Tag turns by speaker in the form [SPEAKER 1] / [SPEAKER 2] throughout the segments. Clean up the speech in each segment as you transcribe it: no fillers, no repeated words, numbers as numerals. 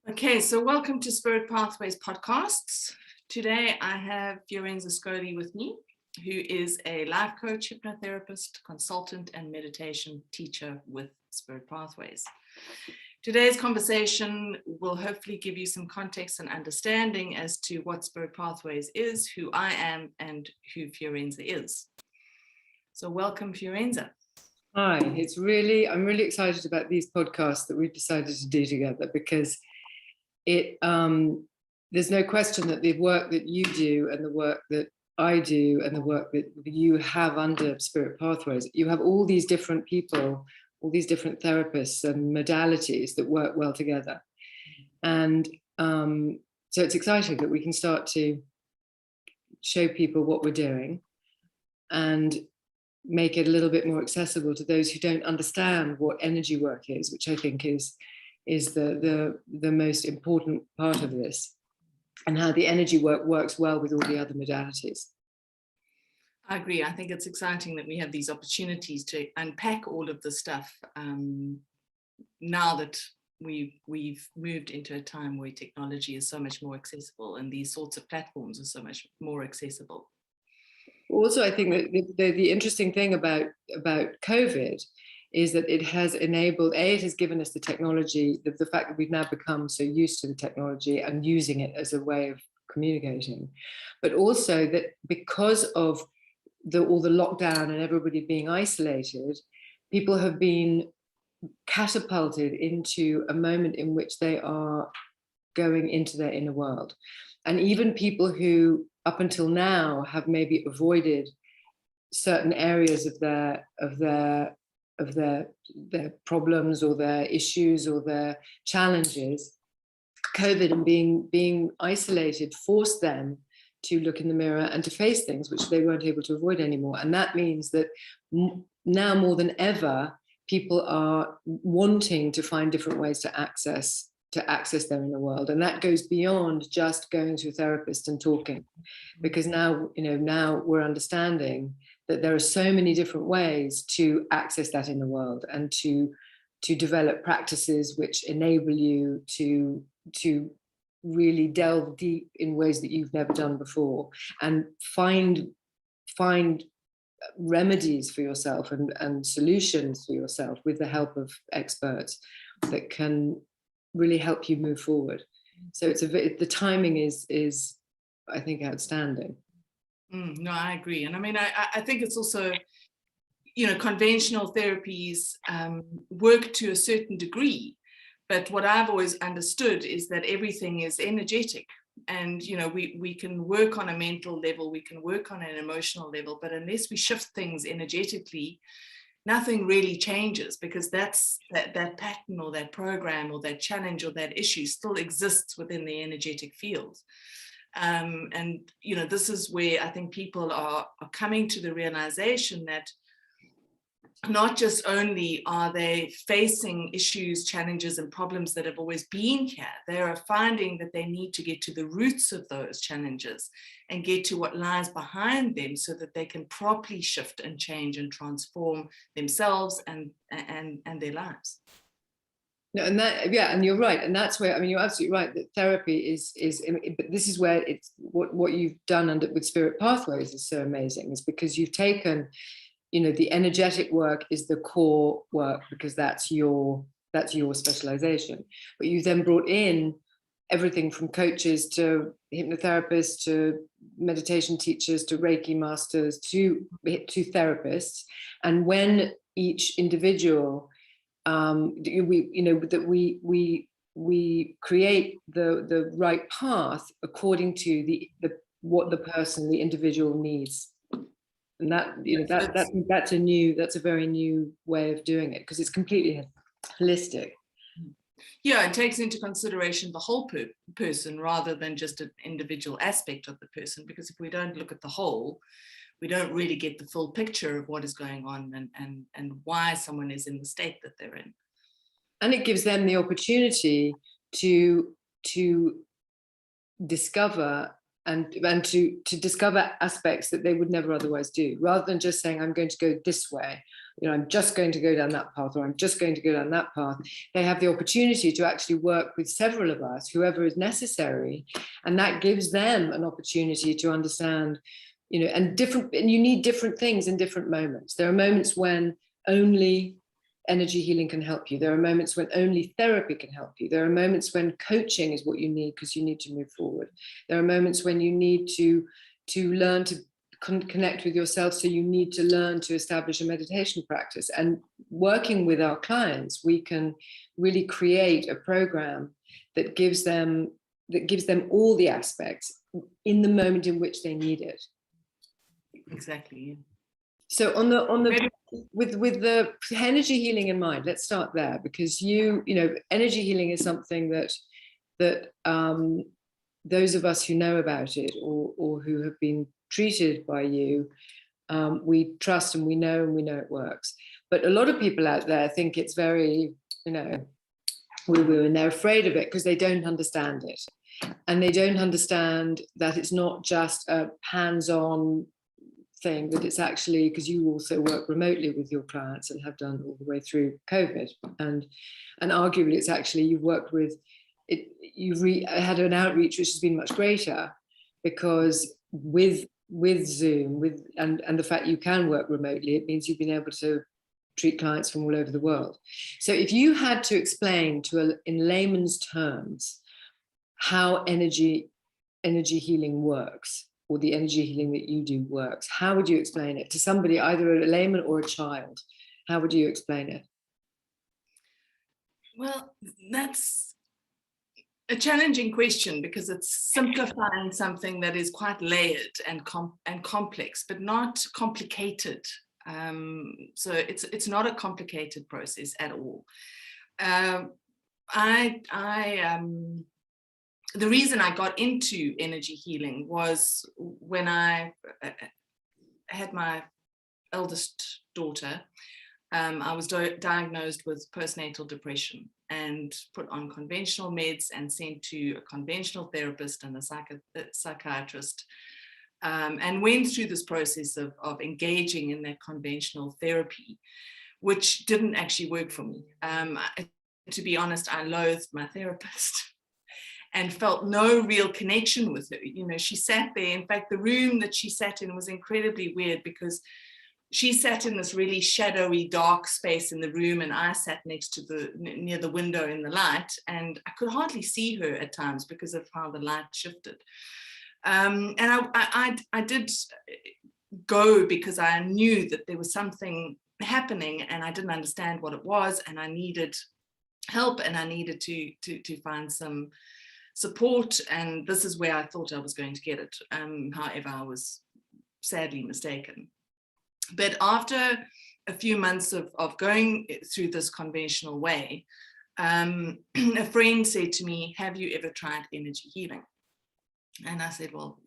[SPEAKER 1] Okay, so welcome to Spirit Pathways podcasts. Today I have Fiorenza Scholey with me, who is a life coach, hypnotherapist, consultant, and meditation teacher with Spirit Pathways. Today's conversation will hopefully give you some context and understanding as to what Spirit Pathways is, who I am, and who Fiorenza is. So welcome, Fiorenza.
[SPEAKER 2] Hi, I'm really excited about these podcasts that we've decided to do together because there's no question that the work that you do and the work that I do and the work that you have under Spirit Pathways, you have all these different people, all these different therapists and modalities that work well together. And so it's exciting that we can start to show people what we're doing and make it a little bit more accessible to those who don't understand what energy work is, which I think is the most important part of this, and how the energy work works well with all the other modalities.
[SPEAKER 1] I agree. I think it's exciting that we have these opportunities to unpack all of the stuff now that we've moved into a time where technology is so much more accessible and these sorts of platforms are so much more accessible.
[SPEAKER 2] Also, I think that the interesting thing about COVID is that it has enabled, it has given us the technology, the fact that we've now become so used to the technology and using it as a way of communicating, but also that because of all the lockdown and everybody being isolated, people have been catapulted into a moment in which they are going into their inner world. And even people who up until now have maybe avoided certain areas of their problems or their issues or their challenges, COVID and being isolated forced them to look in the mirror and to face things which they weren't able to avoid anymore. And that means that now more than ever, people are wanting to find different ways to access their inner world. And that goes beyond just going to a therapist and talking, because now we're understanding that there are so many different ways to access that inner world and to develop practices which enable you to really delve deep in ways that you've never done before and find remedies for yourself and solutions for yourself with the help of experts that can really help you move forward. So the timing is I think outstanding.
[SPEAKER 1] No, I agree. And I mean, I think it's also, conventional therapies work to a certain degree, but what I've always understood is that everything is energetic. And, we can work on a mental level, we can work on an emotional level, but unless we shift things energetically, nothing really changes, because that pattern or that program or that challenge or that issue still exists within the energetic field. And this is where I think people are coming to the realization that not just only are they facing issues, challenges, and problems that have always been here, they are finding that they need to get to the roots of those challenges and get to what lies behind them so that they can properly shift and change and transform themselves and their lives.
[SPEAKER 2] No, and you're right, and that's where, I mean, you're absolutely right that therapy is. But this is where it's what you've done with Spirit Pathways is so amazing, is because you've taken, the energetic work is the core work because that's your specialization, but you then brought in everything from coaches to hypnotherapists to meditation teachers to Reiki masters to therapists, and when each individual we create the right path according to what the individual needs, and that's a very new way of doing it because it's completely holistic.
[SPEAKER 1] Yeah, it takes into consideration the whole person rather than just an individual aspect of the person, because if we don't look at the whole, we don't really get the full picture of what is going on and why someone is in the state that they're in.
[SPEAKER 2] And it gives them the opportunity to discover and to discover aspects that they would never otherwise do, rather than just saying, I'm going to go this way. I'm just going to go down that path, or I'm just going to go down that path. They have the opportunity to actually work with several of us, whoever is necessary. And that gives them an opportunity to understand, and you need different things in different moments. There are moments when only energy healing can help you. There are moments when only therapy can help you. There are moments when coaching is what you need because you need to move forward. There are moments when you need to learn to connect with yourself, so you need to learn to establish a meditation practice. And working with our clients, we can really create a program that gives them all the aspects in the moment in which they need it.
[SPEAKER 1] Exactly.
[SPEAKER 2] So with the energy healing in mind, let's start there, because energy healing is something that those of us who know about it or who have been treated by you, we trust and we know it works. But a lot of people out there think it's very, woo-woo, and they're afraid of it because they don't understand it. And they don't understand that it's not just a hands-on thing, that it's actually, because you also work remotely with your clients and have done all the way through COVID, and arguably it's actually, you've worked with it, had an outreach which has been much greater, because with Zoom, and the fact you can work remotely, it means you've been able to treat clients from all over the world. So if you had to explain in layman's terms how energy healing works, or the energy healing that you do works, how would you explain it to somebody, either a layman or a child? How would you explain it?
[SPEAKER 1] Well, that's a challenging question, because it's simplifying something that is quite layered and complex, but not complicated. So it's not a complicated process at all. The reason I got into energy healing was when I had my eldest daughter. I was diagnosed with postnatal depression and put on conventional meds and sent to a conventional therapist and a psychiatrist, and went through this process of engaging in that conventional therapy, which didn't actually work for me. To be honest, I loathed my therapist and felt no real connection with her. She sat there. In fact, the room that she sat in was incredibly weird, because she sat in this really shadowy, dark space in the room, and I sat near the window in the light, and I could hardly see her at times because of how the light shifted. And I did go because I knew that there was something happening, and I didn't understand what it was, and I needed help, and I needed to find some support, and this is where I thought I was going to get it. However, I was sadly mistaken. But after a few months of going through this conventional way, a friend said to me, "Have you ever tried energy healing?" And I said, "Well,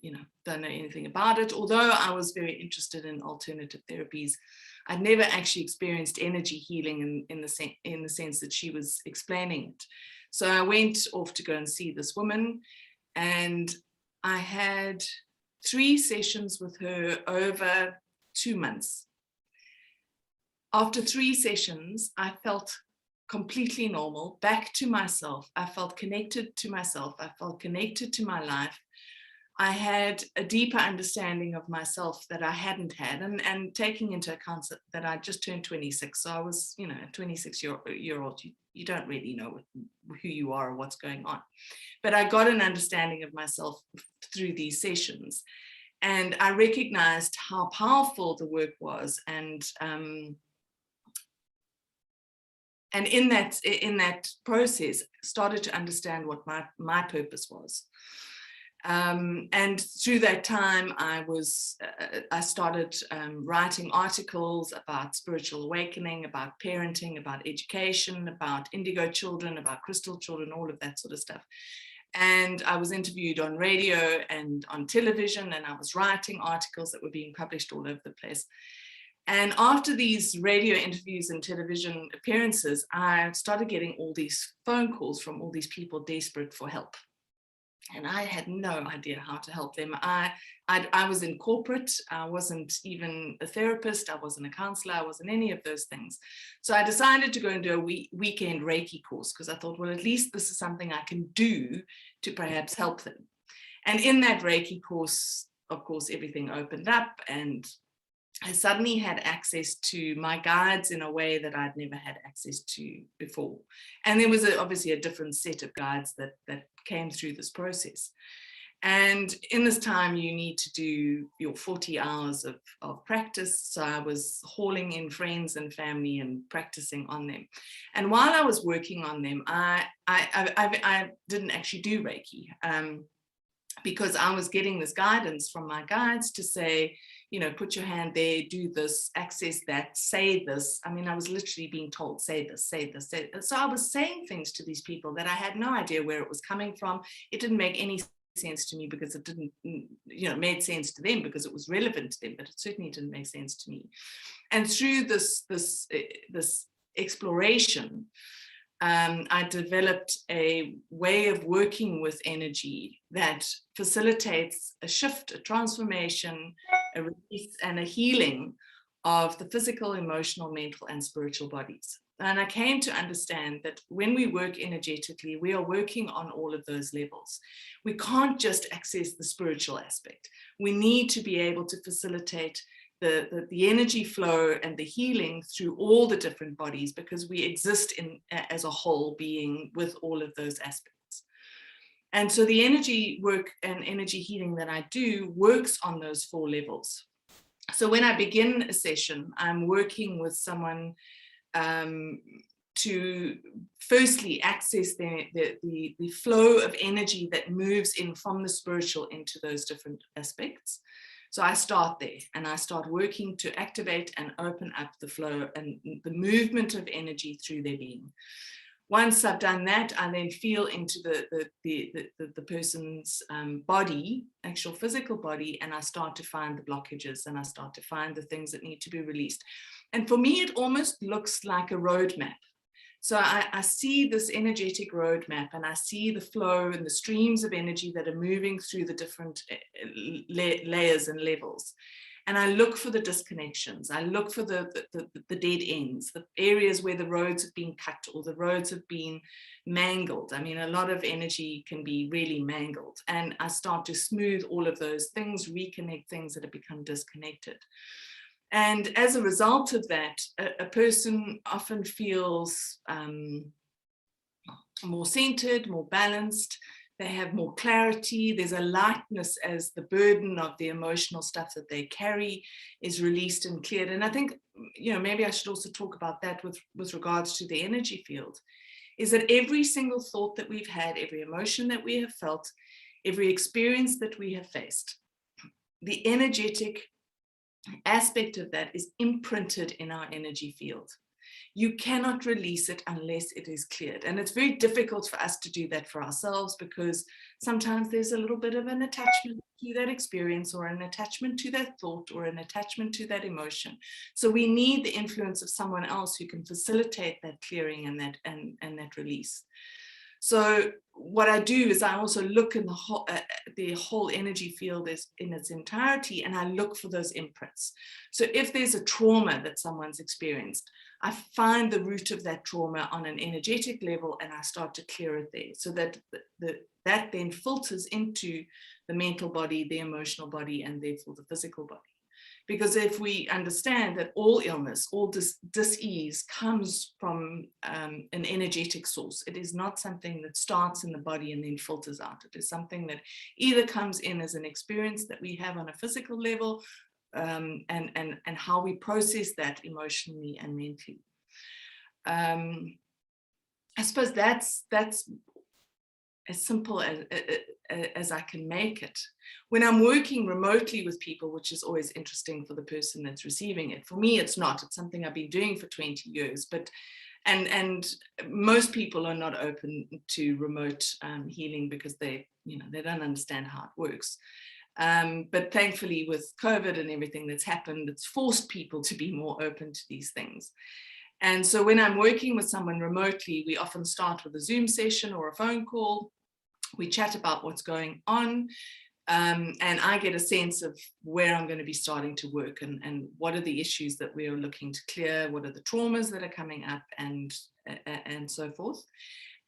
[SPEAKER 1] don't know anything about it." Although I was very interested in alternative therapies, I'd never actually experienced energy healing in the sense that she was explaining it. So I went off to go and see this woman, and I had 3 sessions with her over 2 months. After 3 sessions, I felt completely normal, back to myself. I felt connected to myself. I felt connected to my life. I had a deeper understanding of myself that I hadn't had, and taking into account that I just turned 26. So I was, a 26-year-old, you don't really know who you are or what's going on. But I got an understanding of myself through these sessions. And I recognized how powerful the work was, and in that process, started to understand what my purpose was. And through that time, I started writing articles about spiritual awakening, about parenting, about education, about indigo children, about crystal children, all of that sort of stuff. And I was interviewed on radio and on television, and I was writing articles that were being published all over the place. And after these radio interviews and television appearances, I started getting all these phone calls from all these people desperate for help. And I had no idea how to help them. I was in corporate. I wasn't even a therapist. I wasn't a counselor. I wasn't any of those things. So I decided to go and do a weekend Reiki course, because I thought, well, at least this is something I can do to perhaps help them. And in that Reiki course, of course, everything opened up, and I suddenly had access to my guides in a way that I'd never had access to before. And there was obviously a different set of guides that came through this process. And in this time, you need to do your 40 hours of practice. So I was hauling in friends and family and practicing on them. And while I was working on them, I didn't actually do Reiki, because I was getting this guidance from my guides to say, you know, put your hand there, do this, access that, say this. I mean, I was literally being told, say this, say this, say this. So I was saying things to these people that I had no idea where it was coming from. It didn't make any sense to me, because it didn't, you know, made sense to them because it was relevant to them, but it certainly didn't make sense to me. And through this exploration, I developed a way of working with energy that facilitates a shift, a transformation, a release, and a healing of the physical, emotional, mental, and spiritual bodies. And I came to understand that when we work energetically, we are working on all of those levels. We can't just access the spiritual aspect. We need to be able to facilitate the energy flow and the healing through all the different bodies, because we exist as a whole being with all of those aspects. And so the energy work and energy healing that I do works on those 4 levels. So when I begin a session, I'm working with someone to firstly access the flow of energy that moves in from the spiritual into those different aspects. So I start there, and I start working to activate and open up the flow and the movement of energy through their being. Once I've done that, I then feel into the person's body, actual physical body, and I start to find the blockages, and I start to find the things that need to be released. And for me, it almost looks like a roadmap. So I see this energetic roadmap, and I see the flow and the streams of energy that are moving through the different layers and levels. And I look for the disconnections. I look for the dead ends, the areas where the roads have been cut or the roads have been mangled. I mean, a lot of energy can be really mangled. And I start to smooth all of those things, reconnect things that have become disconnected. And as a result of that, a person often feels more centered, more balanced. They have more clarity. There's a lightness as the burden of the emotional stuff that they carry is released and cleared. And I think, you know, maybe I should also talk about that with regards to the energy field, is that every single thought that we've had, every emotion that we have felt, every experience that we have faced, the energetic aspect of that is imprinted in our energy field. You cannot release it unless it is cleared. And it's very difficult for us to do that for ourselves, because sometimes there's a little bit of an attachment to that experience, or an attachment to that thought, or an attachment to that emotion. So we need the influence of someone else who can facilitate that clearing and that release. So what I do is I also look in the whole energy field in its entirety, and I look for those imprints. So if there's a trauma that someone's experienced, I find the root of that trauma on an energetic level, and I start to clear it there, so that that then filters into the mental body, the emotional body, and therefore the physical body. Because if we understand that all illness, all dis-ease comes from an energetic source, it is not something that starts in the body and then filters out. It is something that either comes in as an experience that we have on a physical level, and how we process that emotionally and mentally. I suppose that's as simple as I can make it. When I'm working remotely with people, which is always interesting for the person that's receiving it, for me it's not. It's something I've been doing for 20 years, but and most people are not open to remote healing, because they don't understand how it works. But thankfully, with COVID and everything that's happened, it's forced people to be more open to these things. And so when I'm working with someone remotely, we often start with a Zoom session or a phone call. We chat about what's going on, and I get a sense of where I'm going to be starting to work, and what are the issues that we are looking to clear, what are the traumas that are coming up, and so forth.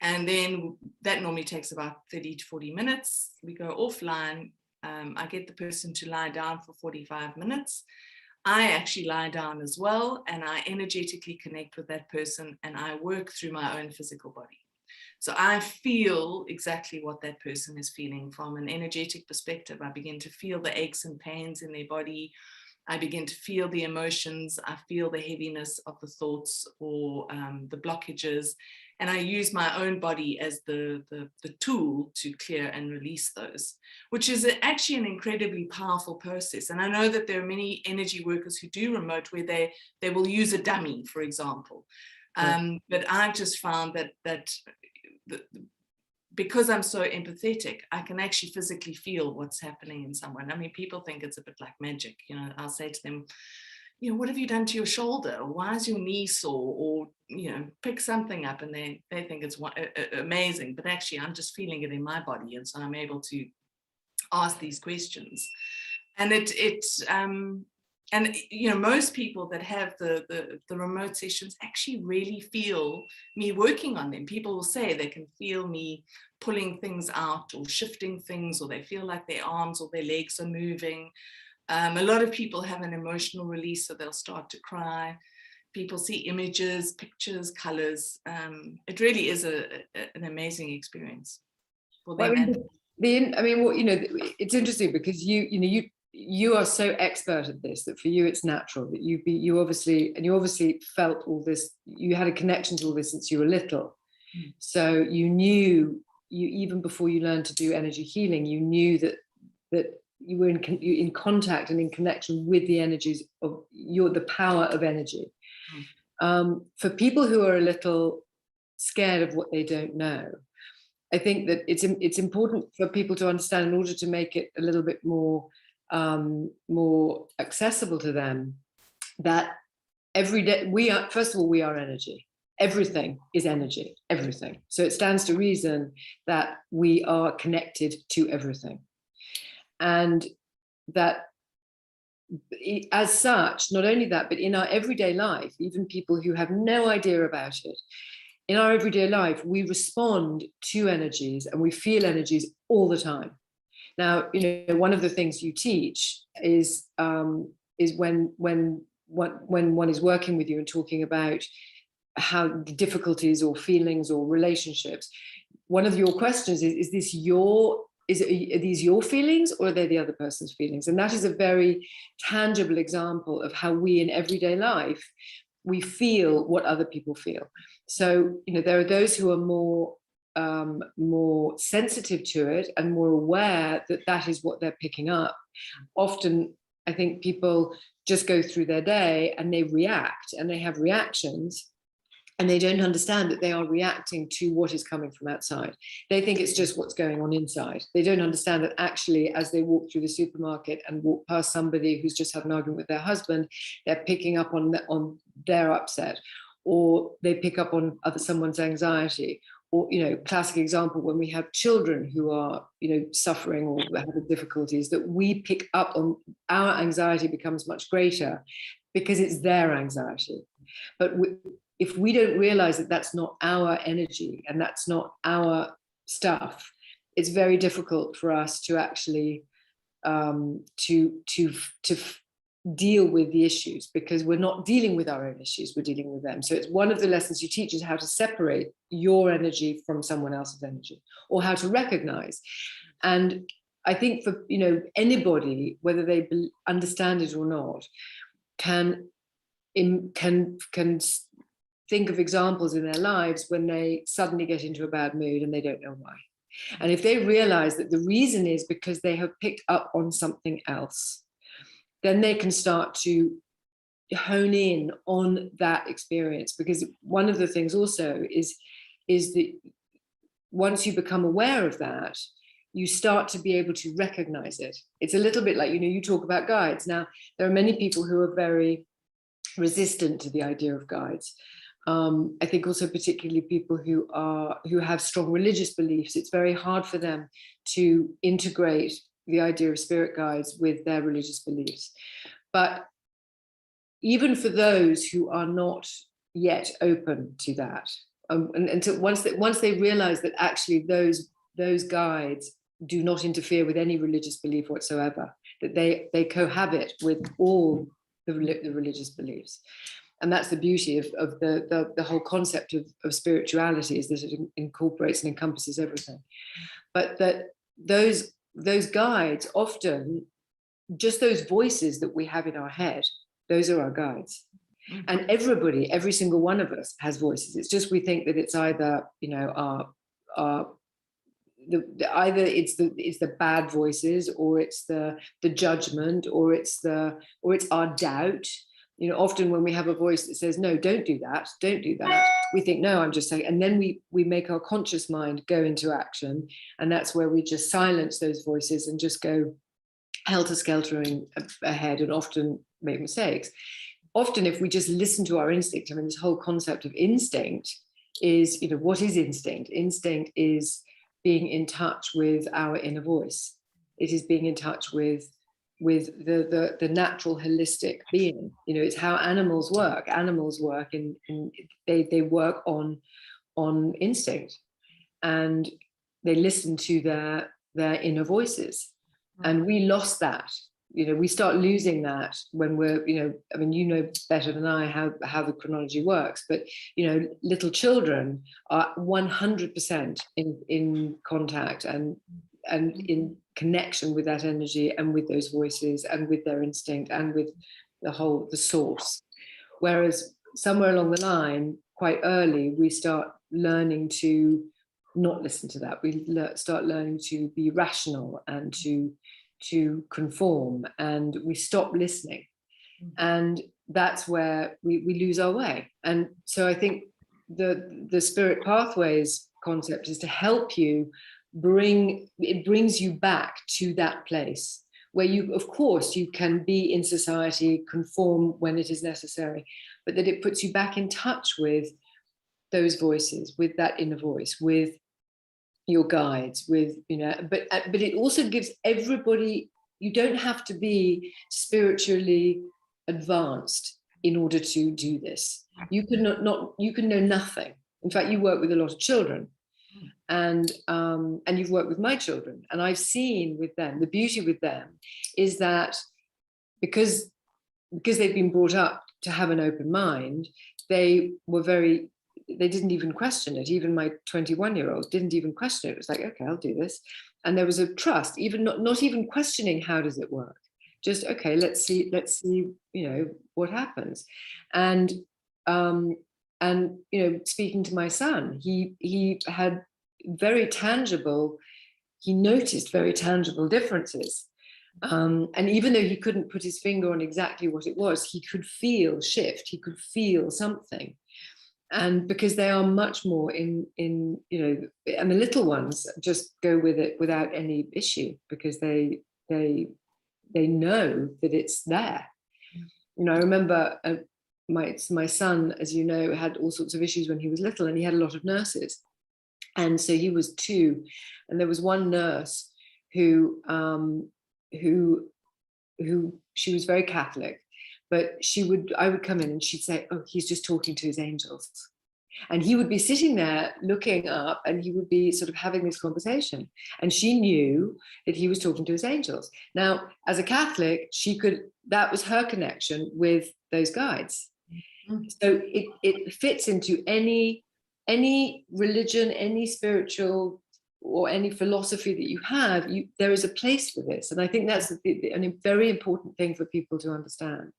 [SPEAKER 1] And then that normally takes about 30 to 40 minutes. We go offline. I get the person to lie down for 45 minutes. I actually lie down as well, and I energetically connect with that person, and I work through my own physical body. So I feel exactly what that person is feeling from an energetic perspective. I begin to feel the aches and pains in their body. I begin to feel the emotions. I feel the heaviness of the thoughts or the blockages. And I use my own body as the tool to clear and release those, which is actually an incredibly powerful process. And I know that there are many energy workers who do remote where they will use a dummy, for example. But I've just found that because I'm so empathetic, I can actually physically feel what's happening in someone. I mean, people think it's a bit like magic. You know, I'll say to them, you know, what have you done to your shoulder? Or why is your knee sore? Or, you know, pick something up, and they think it's amazing. But actually, I'm just feeling it in my body. And so I'm able to ask these questions. And and you know, most people that have the remote sessions actually really feel me working on them. People will say they can feel me pulling things out or shifting things, or they feel like their arms or their legs are moving. A lot of people have an emotional release, so they'll start to cry. People see images, pictures, colors. It really is an amazing experience for them.
[SPEAKER 2] I mean, well, you know, it's interesting because you are so expert at this that for you it's natural that you obviously felt all this. You had a connection to all this since you were little, so you knew, even before you learned to do energy healing, you knew that you were in contact and in connection with the energies of the power of energy. For people who are a little scared of what they don't know, I think that it's important for people to understand, in order to make it a little bit more accessible to them, that every day first of all, we are energy. Everything is energy, everything. So it stands to reason that we are connected to everything. And that as such, not only that, but in our everyday life, even people who have no idea about it, in our everyday life, we respond to energies and we feel energies all the time. Now, you know, one of the things you teach is when one is working with you and talking about how difficulties or feelings or relationships, one of your questions is are these your feelings, or are they the other person's feelings? And that is a very tangible example of how we in everyday life, we feel what other people feel. So, you know, there are those who are more sensitive to it and more aware that that is what they're picking up. Often, I think people just go through their day and they react and they have reactions, and they don't understand that they are reacting to what is coming from outside. They think it's just what's going on inside. They don't understand that actually, as they walk through the supermarket and walk past somebody who's just had an argument with their husband, they're picking up on their upset, or they pick up on someone's anxiety. Or, you know, classic example, when we have children who are, you know, suffering or having difficulties, that we pick up on, our anxiety becomes much greater because it's their anxiety. But if we don't realize that that's not our energy and that's not our stuff, it's very difficult for us to actually to deal with the issues, because we're not dealing with our own issues, we're dealing with them. So it's one of the lessons you teach is how to separate your energy from someone else's energy, or how to recognize. And I think for, you know, anybody, whether they understand it or not, can think of examples in their lives when they suddenly get into a bad mood and they don't know why. And if they realize that the reason is because they have picked up on something else, then they can start to hone in on that experience. Because one of the things also is that once you become aware of that, you start to be able to recognize it. It's a little bit like, you know, you talk about guides. Now, there are many people who are very resistant to the idea of guides. I think also particularly people who have strong religious beliefs, it's very hard for them to integrate the idea of spirit guides with their religious beliefs. But even for those who are not yet open to that, and so once they realize that actually those guides do not interfere with any religious belief whatsoever, that they cohabit with all the religious beliefs. And that's the beauty of the whole concept of spirituality, is that it incorporates and encompasses everything. But that those guides, often just those voices that we have in our head, those are our guides. Mm-hmm. And every single one of us has voices. It's just we think that it's either, either it's the bad voices, or it's the judgment, or it's our doubt. Often when we have a voice that says, no, don't do that, we think, no, I'm just saying, and then we make our conscious mind go into action, and that's where we just silence those voices and just go helter-skeltering ahead, and often make mistakes. Often if we just listen to our instinct, I mean, this whole concept of instinct is, what is instinct? Instinct is being in touch with our inner voice. It is being in touch with the natural holistic being. It's how animals work. Animals work and they work on instinct, and they listen to their inner voices. And we lost that. We start losing that when we're, I mean, better than I how the chronology works, but, little children are 100% in contact and in connection with that energy and with those voices and with their instinct and with the source. Whereas somewhere along the line, quite early, we start learning to not listen to that. We start learning to be rational and to conform, and we stop listening. And that's where we lose our way. And so I think the spirit pathways concept is to help you brings you back to that place where you, of course, you can be in society, conform when it is necessary, but that it puts you back in touch with those voices, with that inner voice, with your guides, with, but it also gives everybody, you don't have to be spiritually advanced in order to do this. You can you can know nothing. In fact, you work with a lot of children, and you've worked with my children, and I've seen with them, the beauty with them is that because they've been brought up to have an open mind, they didn't even question it. Even my 21-year-old didn't even question it. It was like, okay, I'll do this. And there was a trust, even not even questioning how does it work. Just, okay, let's see, what happens. And speaking to my son, he had he noticed very tangible differences. And even though he couldn't put his finger on exactly what it was, he could feel shift, he could feel something. And because they are much more in and the little ones just go with it without any issue, because they know that it's there. I remember my son, as you know, had all sorts of issues when he was little, and he had a lot of nurses. And so he was 2, and there was one nurse who she was very Catholic, but I would come in and she'd say, oh, he's just talking to his angels. And he would be sitting there looking up, and he would be sort of having this conversation. And she knew that he was talking to his angels. Now, as a Catholic, that was her connection with those guides. Mm-hmm. So it fits into any religion, any spiritual or any philosophy that you have, there is a place for this. And I think that's a very important thing for people to understand,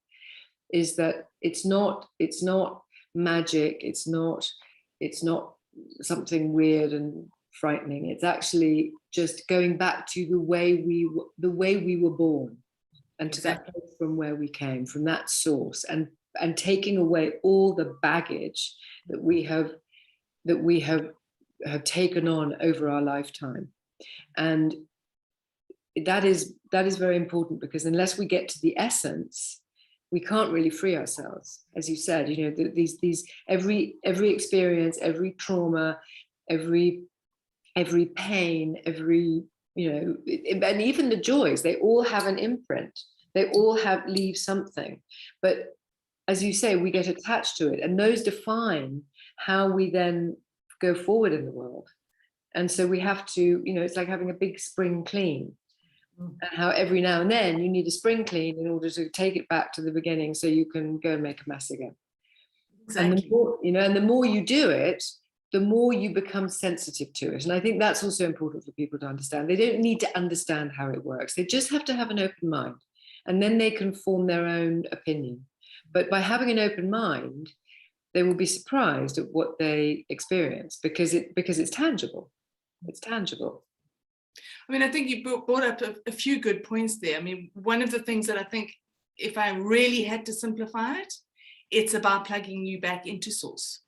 [SPEAKER 2] is that it's not magic, it's not something weird and frightening. It's actually just going back to the way we were born, and to that place from where we came, from that source, and taking away all the baggage that we have taken on over our lifetime. And that is very important, because unless we get to the essence, we can't really free ourselves. As you said, you know, these every experience, every trauma, every pain, every, you know, and even the joys, they all have an imprint. They all leave something. But as you say, we get attached to it, and those define how we then go forward in the world. And so we have to, you know, it's like having a big spring clean. And how every now and then you need a spring clean in order to take it back to the beginning so you can go and make a mess again. Exactly. And the more, you know, and the more you do it, the more you become sensitive to it. And I think that's also important for people to understand. They don't need to understand how it works. They just have to have an open mind, and then they can form their own opinion. But by having an open mind, they will be surprised at what they experience, because it's tangible. It's tangible.
[SPEAKER 1] I mean, I think you brought up a few good points there. I mean, one of the things that I think, if I really had to simplify it, it's about plugging you back into source.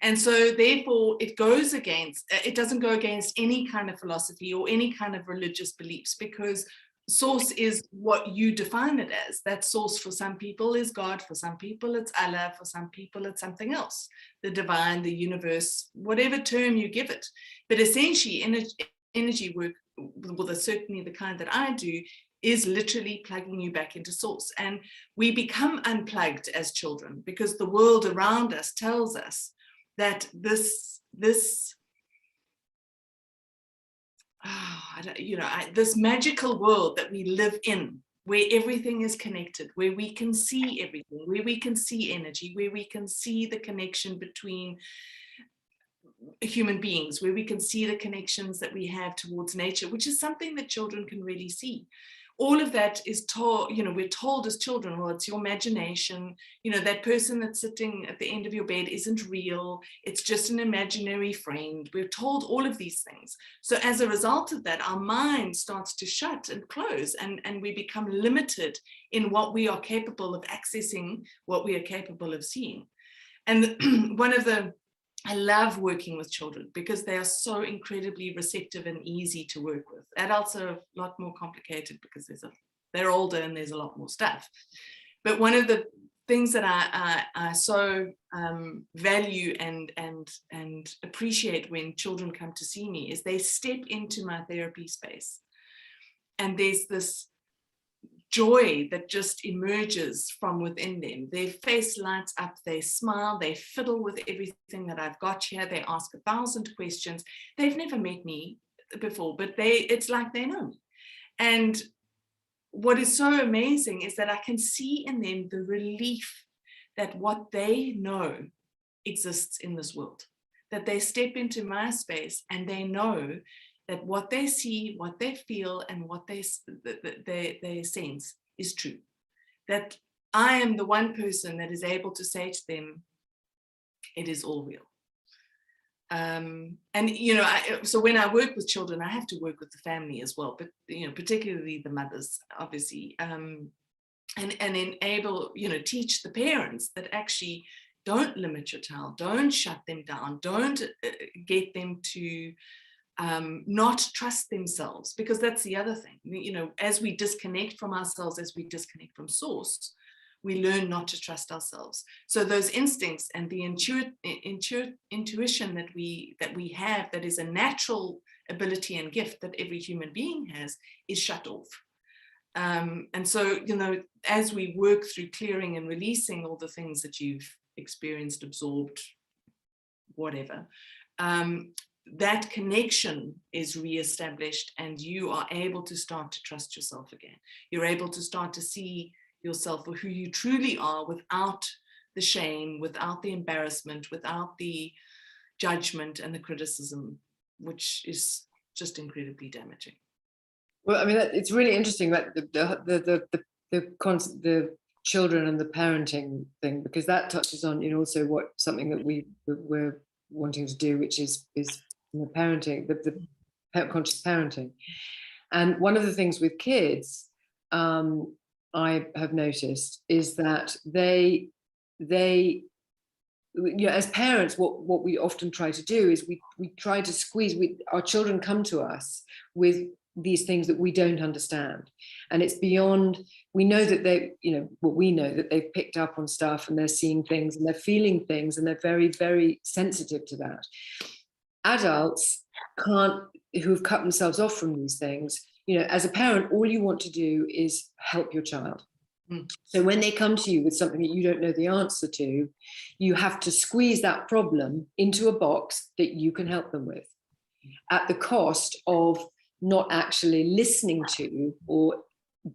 [SPEAKER 1] And so therefore it doesn't go against any kind of philosophy or any kind of religious beliefs, because source is what you define it as. That source for some people is God, for some people it's Allah, for some people it's something else, the divine, the universe, whatever term you give it. But essentially energy work, well, certainly the kind that I do, is literally plugging you back into source. And we become unplugged as children because the world around us tells us that this magical world that we live in, where everything is connected, where we can see everything, where we can see energy, where we can see the connection between human beings, where we can see the connections that we have towards nature, which is something that children can really see. All of that is told, you know, we're told as children, well, it's your imagination, you know, that person that's sitting at the end of your bed isn't real, it's just an imaginary friend. We're told all of these things. So as a result of that, our mind starts to shut and close, and we become limited in what we are capable of accessing, what we are capable of seeing. And I love working with children because they are so incredibly receptive and easy to work with. Adults are a lot more complicated because they're older and there's a lot more stuff. But one of the things that I so value and appreciate when children come to see me is they step into my therapy space, and there's this joy that just emerges from within them. Their face lights up, they smile, they fiddle with everything that I've got here, they ask 1,000 questions. They've never met me before, but it's like they know me. And what is so amazing is that I can see in them the relief that what they know exists in this world, that they step into my space and they know that what they see, what they feel, and what they sense is true. That I am the one person that is able to say to them, it is all real. And, you know, so when I work with children, I have to work with the family as well, but, you know, particularly the mothers, obviously, and enable, you know, teach the parents that actually don't limit your child, don't shut them down, don't get them to not trust themselves, because that's the other thing. You know, as we disconnect from ourselves, as we disconnect from source, we learn not to trust ourselves. So those instincts and the intuition that we have, that is a natural ability and gift that every human being has, is shut off. And so, you know, as we work through clearing and releasing all the things that you've experienced, absorbed, whatever, that connection is reestablished, and you are able to start to trust yourself again. You're able to start to see yourself for who you truly are, without the shame, without the embarrassment, without the judgment and the criticism, which is just incredibly damaging.
[SPEAKER 2] Well, I mean, it's really interesting that the children and the parenting thing, because that touches on, you know, also something that we're wanting to do, which is you know, parenting, the conscious parenting. And one of the things with kids, I have noticed, is that they you know, as parents, what we often try to do is we try to squeeze. Our children come to us with these things that we don't understand. And it's beyond, we know that they, we know that they've picked up on stuff and they're seeing things and they're feeling things and they're very, very sensitive to that. Adults who've cut themselves off from these things, as a parent, all you want to do is help your child. So when they come to you with something that you don't know the answer to, you have to squeeze that problem into a box that you can help them with, at the cost of not actually listening to or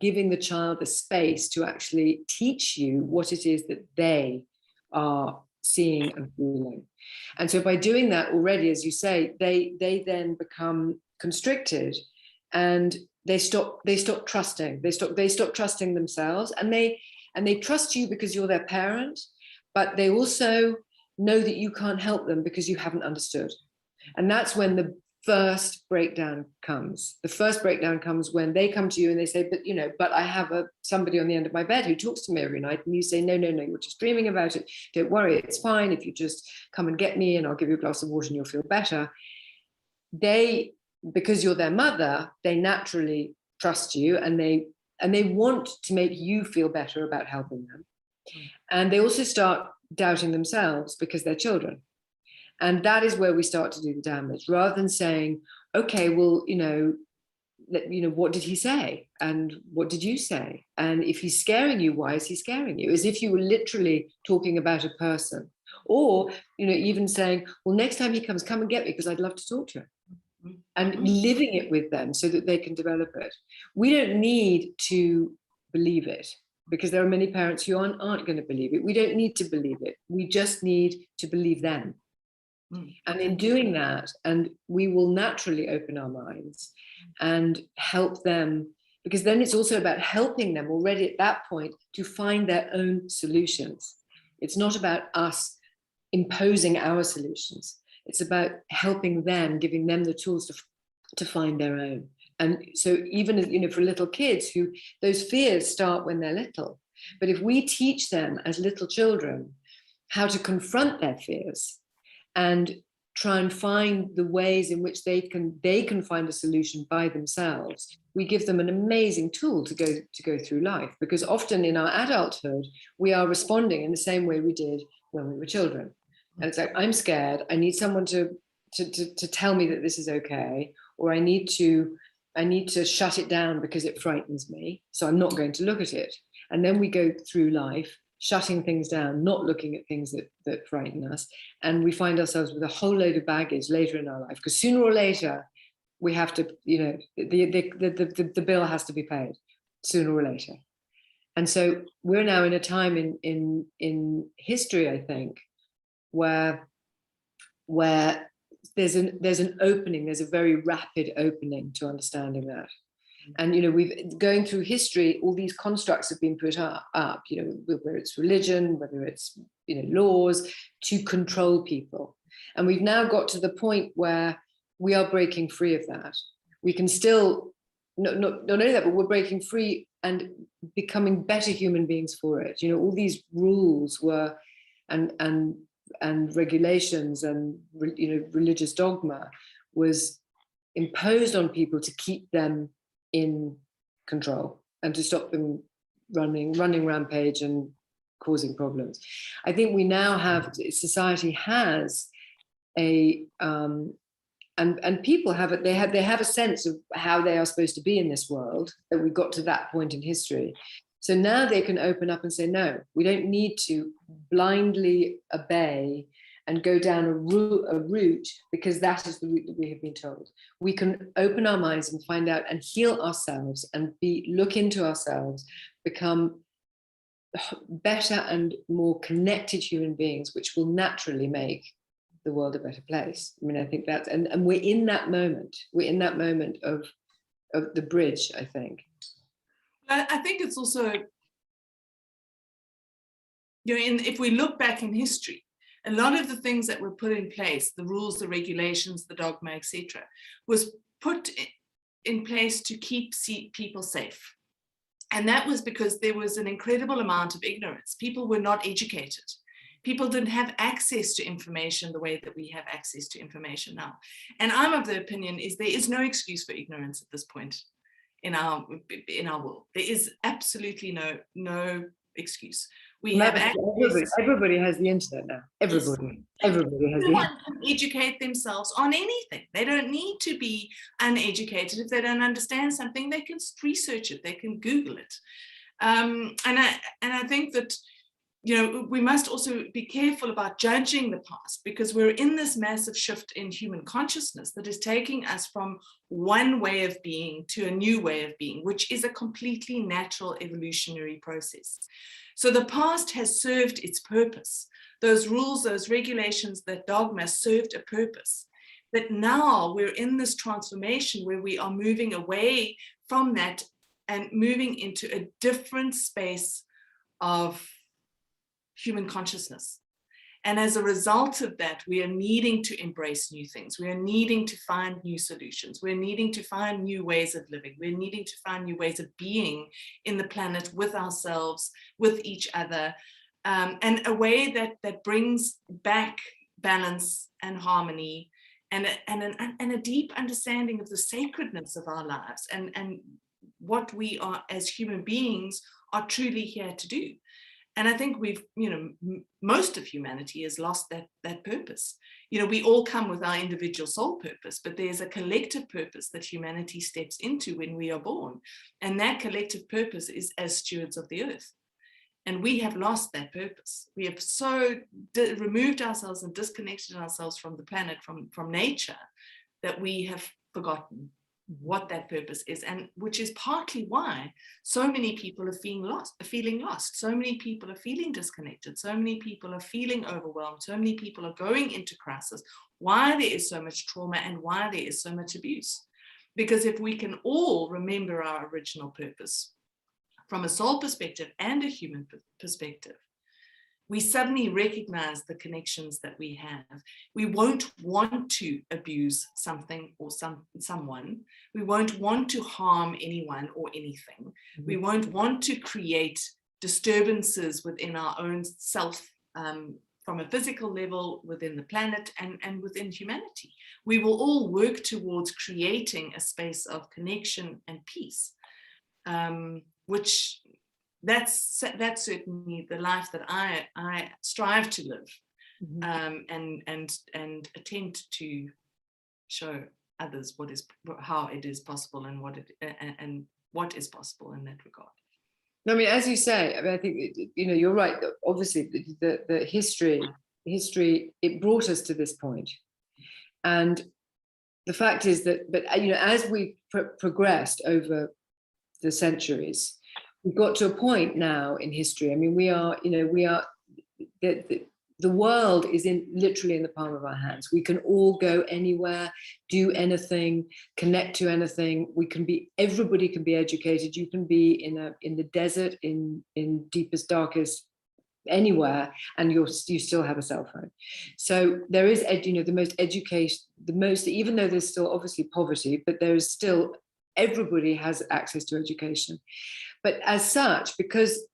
[SPEAKER 2] giving the child the space to actually teach you what it is that they are seeing and feeling. And so by doing that already, as you say, they then become constricted, and they stop trusting. They stop trusting themselves, and they trust you because you're their parent, but they also know that you can't help them because you haven't understood. And that's when the first breakdown comes. The first breakdown comes when they come to you and they say, but I have somebody on the end of my bed who talks to me every night. And you say, no, you're just dreaming about it. Don't worry, it's fine. If you just come and get me and I'll give you a glass of water and you'll feel better. Because you're their mother, they naturally trust you, and they want to make you feel better about helping them. And they also start doubting themselves because they're children. And that is where we start to do the damage, rather than saying, okay, well, what did he say? And what did you say? And if he's scaring you, why is he scaring you? As if you were literally talking about a person. Or, even saying, well, next time he comes, come and get me because I'd love to talk to him. And living it with them so that they can develop it. We don't need to believe it, because there are many parents who aren't going to believe it. We don't need to believe it. We just need to believe them. And in doing that, and we will naturally open our minds and help them, because then it's also about helping them already at that point to find their own solutions. It's not about us imposing our solutions. It's about helping them, giving them the tools to find their own. And so even, for little kids, who those fears start when they're little. But if we teach them as little children how to confront their fears and try and find the ways in which they can find a solution by themselves, we give them an amazing tool to go through life. Because often in our adulthood, we are responding in the same way we did when we were children. And it's like, I'm scared. I need someone to tell me that this is okay, or I need to shut it down because it frightens me. So I'm not going to look at it. And then we go through life shutting things down, not looking at things that frighten us. And we find ourselves with a whole load of baggage later in our life, because sooner or later we have to, the bill has to be paid sooner or later. And so we're now in a time in history, I think, where there's an opening, there's a very rapid opening to understanding that. And we've going through history, all these constructs have been put up, whether it's religion, whether it's laws to control people. And we've now got to the point where we are breaking free of that. We can still not only that, but we're breaking free and becoming better human beings for it. All these rules were and regulations and religious dogma was imposed on people to keep them in control and to stop them running rampage and causing problems. I think we now have, society has a and people have it. They have a sense of how they are supposed to be in this world, that we got to that point in history. So now they can open up and say, no, we don't need to blindly obey and go down a route because that is the route that we have been told. We can open our minds and find out and heal ourselves and look into ourselves, become better and more connected human beings, which will naturally make the world a better place. I mean, I think that's, and we're in that moment. We're in that moment of the bridge, I think.
[SPEAKER 1] I think it's also, if we look back in history, a lot of the things that were put in place, the rules, the regulations, the dogma, etc., was put in place to keep people safe. And that was because there was an incredible amount of ignorance. People were not educated. People didn't have access to information the way that we have access to information now. And I'm of the opinion is there is no excuse for ignorance at this point in our world. There is absolutely no excuse. We have access.
[SPEAKER 2] Everybody has the internet now. Everybody has the internet.
[SPEAKER 1] Everyone can educate themselves on anything. They don't need to be uneducated. If they don't understand something, they can research it. They can Google it. And I think that, you know, we must also be careful about judging the past, because we're in this massive shift in human consciousness that is taking us from one way of being to a new way of being, which is a completely natural evolutionary process. So the past has served its purpose. Those rules, those regulations, that dogma served a purpose. But now we're in this transformation where we are moving away from that and moving into a different space of human consciousness. And as a result of that, we are needing to embrace new things. We are needing to find new solutions. We're needing to find new ways of living. We're needing to find new ways of being in the planet, with ourselves, with each other, and a way that brings back balance and harmony and a deep understanding of the sacredness of our lives and what we are as human beings are truly here to do. And I think we've, you know, most of humanity has lost that purpose. You know, we all come with our individual soul purpose, but there's a collective purpose that humanity steps into when we are born. And that collective purpose is as stewards of the earth. And we have lost that purpose. We have so removed ourselves and disconnected ourselves from the planet, from nature, that we have forgotten what that purpose is, and which is partly why so many people are feeling lost. So many people are feeling disconnected. So many people are feeling overwhelmed. So many people are going into crisis. Why there is so much trauma and why there is so much abuse. Because if we can all remember our original purpose from a soul perspective and a human perspective, we suddenly recognize the connections that we have. We won't want to abuse something or someone. We won't want to harm anyone or anything. We won't want to create disturbances within our own self, from a physical level, within the planet and within humanity. We will all work towards creating a space of connection and peace, which that's certainly the life that I strive to live, and attempt to show others how it is possible and what is possible in that regard.
[SPEAKER 2] I mean, as you say, I mean, I think, you know, you're right. Obviously, the history, it brought us to this point, and the fact is that, but you know, as we progressed over the centuries, we've got to a point now in history. I mean, the world is literally in the palm of our hands. We can all go anywhere, do anything, connect to anything. Everybody can be educated. You can be in the desert, in deepest, darkest, anywhere, and you still have a cell phone. So there is, you know, the most education, even though there's still obviously poverty, but there is still, everybody has access to education. But as such, because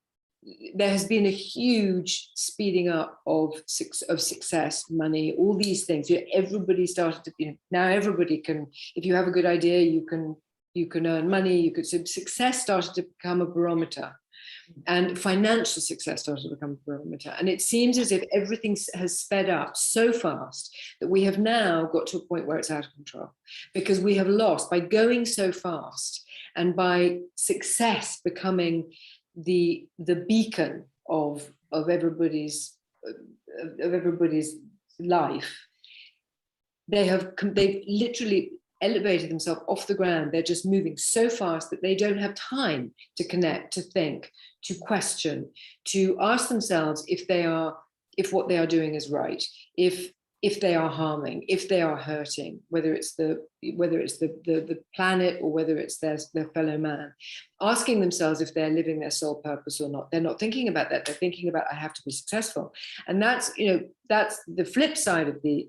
[SPEAKER 2] there has been a huge speeding up of success, money, all these things, you know, everybody started to, you know, now everybody can, if you have a good idea, you can earn money, so success started to become a barometer. And financial success started to become a barometer. And it seems as if everything has sped up so fast that we have now got to a point where it's out of control, because we have lost, by going so fast and by success becoming the beacon of everybody's life, they've literally elevated themselves off the ground. They're just moving so fast that they don't have time to connect, to think, to question, to ask themselves if what they are doing is right, if they are harming, if they are hurting, whether it's the planet or whether it's their fellow man, asking themselves if they're living their soul purpose or not. They're not thinking about that. They're thinking about, I have to be successful. And that's the flip side of the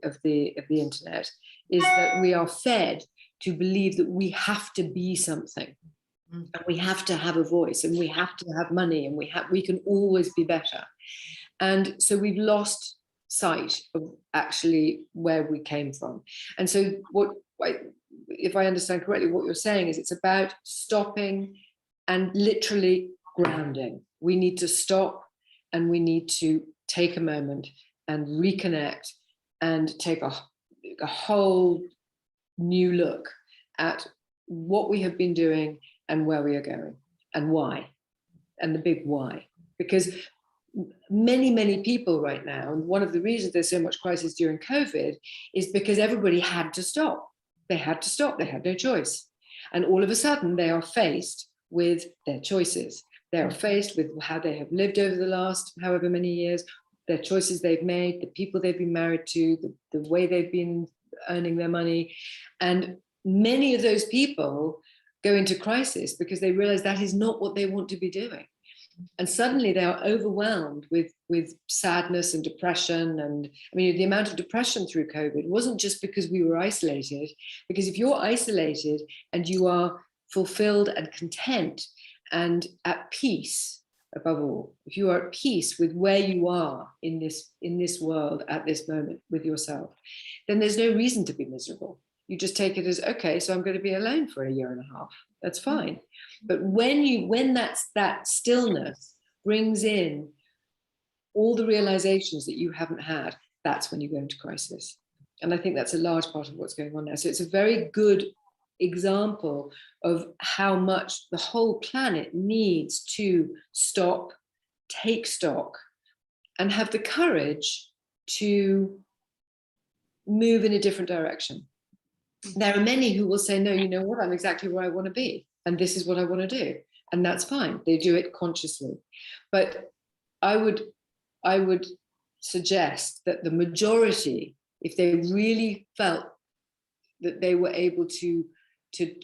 [SPEAKER 2] internet, is that we are fed to believe that we have to be something, and we have to have a voice, and we have to have money, and we can always be better. And so we've lost sight of actually where we came from. And so if I understand correctly, what you're saying is it's about stopping and literally grounding. We need to stop and we need to take a moment and reconnect and take a whole new look at what we have been doing and where we are going and why, and the big why. Because many people right now, and one of the reasons there's so much crisis during COVID is because everybody had to stop. They had to stop, they had no choice. And all of a sudden they are faced with their choices. They are faced with how they have lived over the last however many years, their choices they've made, the people they've been married to, the way they've been earning their money. And many of those people go into crisis because they realize that is not what they want to be doing. And suddenly they are overwhelmed with sadness and depression. And I mean, the amount of depression through COVID wasn't just because we were isolated, because if you're isolated and you are fulfilled and content and at peace, above all, if you are at peace with where you are in this world at this moment with yourself, then there's no reason to be miserable. You just take it as, okay, so I'm going to be alone for a year and a half. That's fine. But when that stillness brings in all the realizations that you haven't had, that's when you go into crisis. And I think that's a large part of what's going on now. So it's a very good example of how much the whole planet needs to stop, take stock, and have the courage to move in a different direction. There are many who will say, no, you know what, I'm exactly where I want to be, and this is what I want to do. And that's fine. They do it consciously. But I would suggest that the majority, if they really felt that they were able to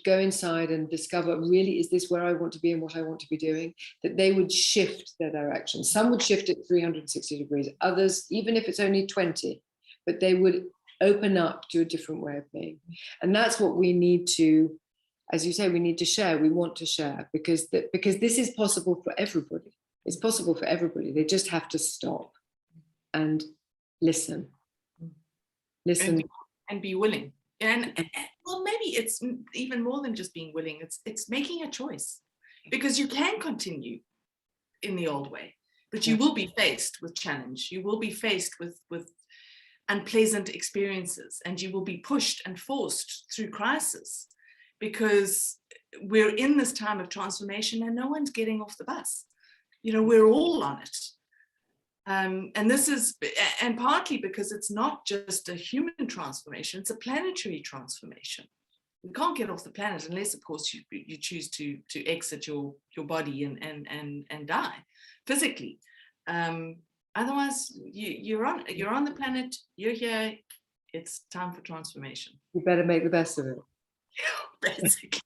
[SPEAKER 2] go inside and discover, really, is this where I want to be and what I want to be doing, that they would shift their direction. Some would shift it 360 degrees, others, even if it's only 20, but they would open up to a different way of being. And that's what we need to, as you say, we need to share. We want to share because this is possible for everybody. It's possible for everybody. They just have to stop and listen.
[SPEAKER 1] And be willing. And well, maybe it's even more than just being willing. It's making a choice, because you can continue in the old way, but you will be faced with challenge. You will be faced with unpleasant experiences, and you will be pushed and forced through crisis, because we're in this time of transformation and no one's getting off the bus. You know, we're all on it. And this is, and partly because it's not just a human transformation, it's a planetary transformation. We can't get off the planet unless, of course, you choose to exit your body and die physically. Otherwise, you're on the planet, you're here, it's time for transformation.
[SPEAKER 2] You better make the best of it.
[SPEAKER 1] Basically.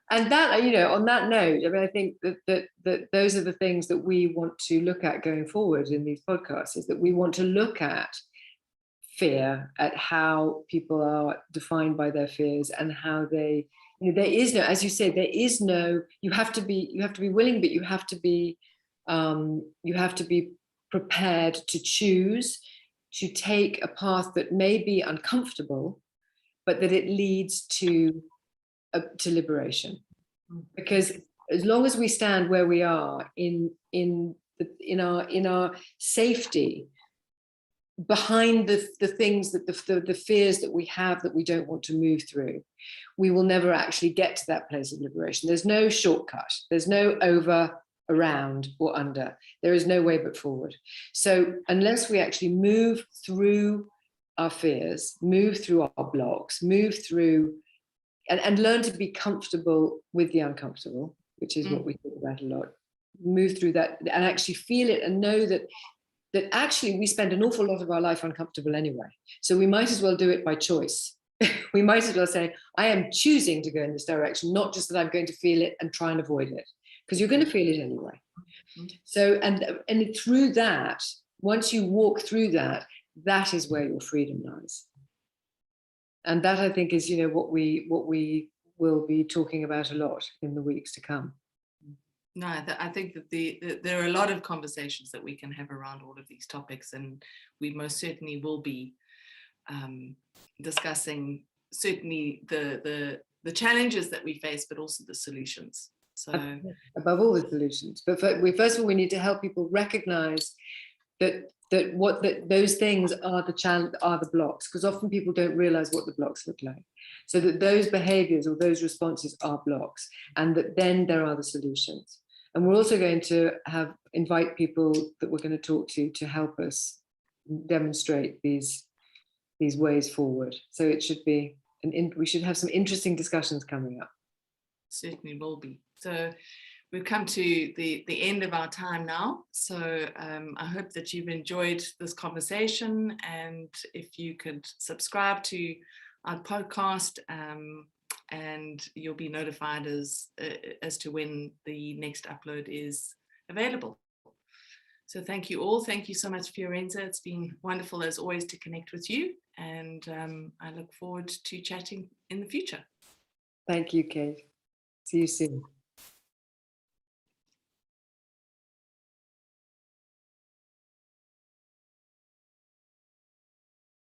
[SPEAKER 2] And that, you know, on that note, I mean, I think that those are the things that we want to look at going forward in these podcasts, is that we want to look at fear, at how people are defined by their fears, and how they, you know, there is no, as you say, there is no, you have to be willing, but you have to be prepared to choose to take a path that may be uncomfortable, but that it leads to liberation. Because as long as we stand where we are in our safety, behind the things that the fears that we have that we don't want to move through, we will never actually get to that place of liberation. There's no shortcut. There's no over, around, or under. There is no way but forward. So unless we actually move through our fears, move through our blocks, move through and learn to be comfortable with the uncomfortable, which is what we talk about a lot, move through that and actually feel it and know that actually we spend an awful lot of our life uncomfortable anyway. So we might as well do it by choice. We might as well say, I am choosing to go in this direction, not just that I'm going to feel it and try and avoid it, because you're going to feel it anyway. So, and through that, once you walk through that, that is where your freedom lies. And that, I think, is, you know, what we will be talking about a lot in the weeks to come.
[SPEAKER 1] No, I think that there are a lot of conversations that we can have around all of these topics, and we most certainly will be discussing certainly the challenges that we face, but also the solutions. So
[SPEAKER 2] above all the solutions. But first of all, we need to help people recognize that those things are the blocks, because often people don't realize what the blocks look like. So that those behaviors or those responses are blocks, and that then there are the solutions. And we're also going to invite people that we're going to talk to help us demonstrate these ways forward. So it should be we should have some interesting discussions coming up.
[SPEAKER 1] Certainly will be. So we've come to the end of our time now. So I hope that you've enjoyed this conversation, and if you could subscribe to our podcast, and you'll be notified as to when the next upload is available. So thank you all. Thank you so much, Fiorenza. It's been wonderful as always to connect with you, and I look forward to chatting in the future.
[SPEAKER 2] Thank you, Kate. See you soon.